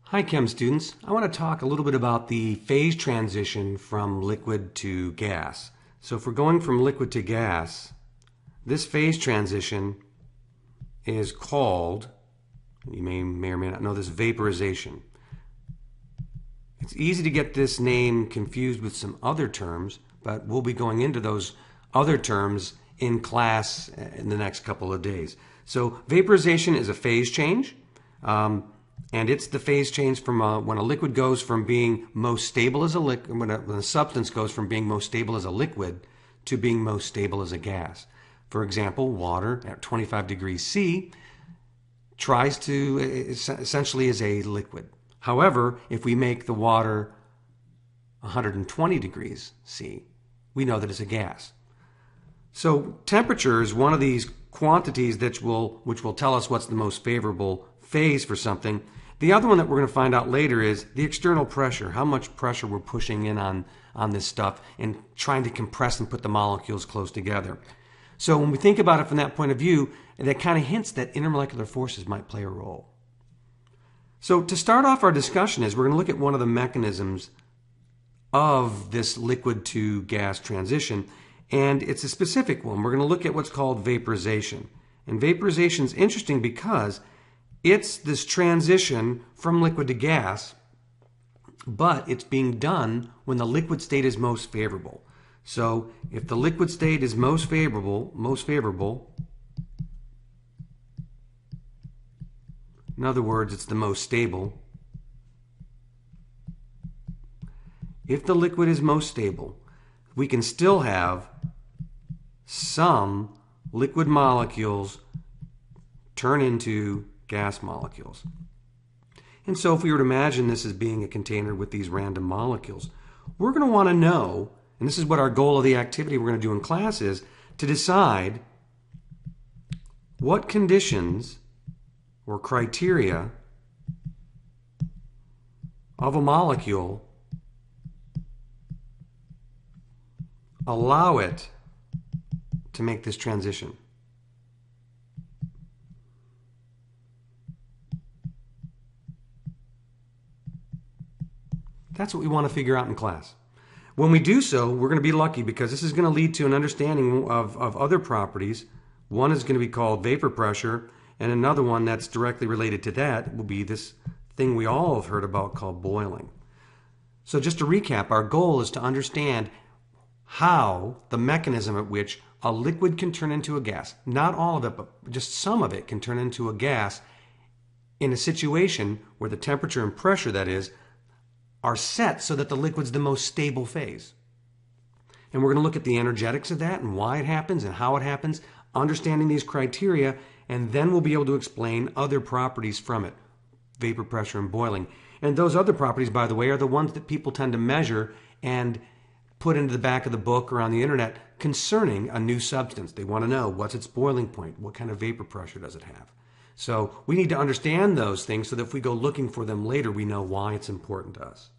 Hi Chem students, I want to talk a little bit about the phase transition from liquid to gas. So if we're going from liquid to gas, this phase transition is called, you may or may not know this, vaporization. It's easy to get this name confused with some other terms, but we'll be going into those other terms in class in the next couple of days. So vaporization is a phase change. And it's the phase change from when a liquid goes from being most stable as a liquid, when a substance goes from being most stable as a liquid to being most stable as a gas. For example, water at 25 degrees C tries to essentially is a liquid. However, if we make the water 120 degrees C, we know that it's a gas. So temperature is one of these quantities which will tell us what's the most favorable phase for something. The other one that we're going to find out later is the external pressure, how much pressure we're pushing in on this stuff and trying to compress and put the molecules close together. So when we think about it from that point of view, that kind of hints that intermolecular forces might play a role. So to start off our discussion is we're going to look at one of the mechanisms of this liquid to gas transition, and it's a specific one. We're going to look at what's called vaporization. And vaporization is interesting because it's this transition from liquid to gas, but it's being done when the liquid state is most favorable. So if the liquid state is most favorable, in other words, it's the most stable. If the liquid is most stable, we can still have some liquid molecules turn into gas molecules. And so if we were to imagine this as being a container with these random molecules, we're going to want to know, and this is what our goal of the activity we're going to do in class is, to decide what conditions or criteria of a molecule allow it to make this transition. That's what we want to figure out in class. When we do so, we're going to be lucky because this is going to lead to an understanding of other properties. One is going to be called vapor pressure, and another one that's directly related to that will be this thing we all have heard about called boiling. So just to recap, our goal is to understand how the mechanism at which a liquid can turn into a gas, not all of it, but just some of it can turn into a gas in a situation where the temperature and pressure, that is, are set so that the liquid's the most stable phase. And we're going to look at the energetics of that and why it happens and how it happens, understanding these criteria, and then we'll be able to explain other properties from it, vapor pressure and boiling. And those other properties, by the way, are the ones that people tend to measure and put into the back of the book or on the internet concerning a new substance. They want to know what's its boiling point, what kind of vapor pressure does it have. So we need to understand those things so that if we go looking for them later, we know why it's important to us.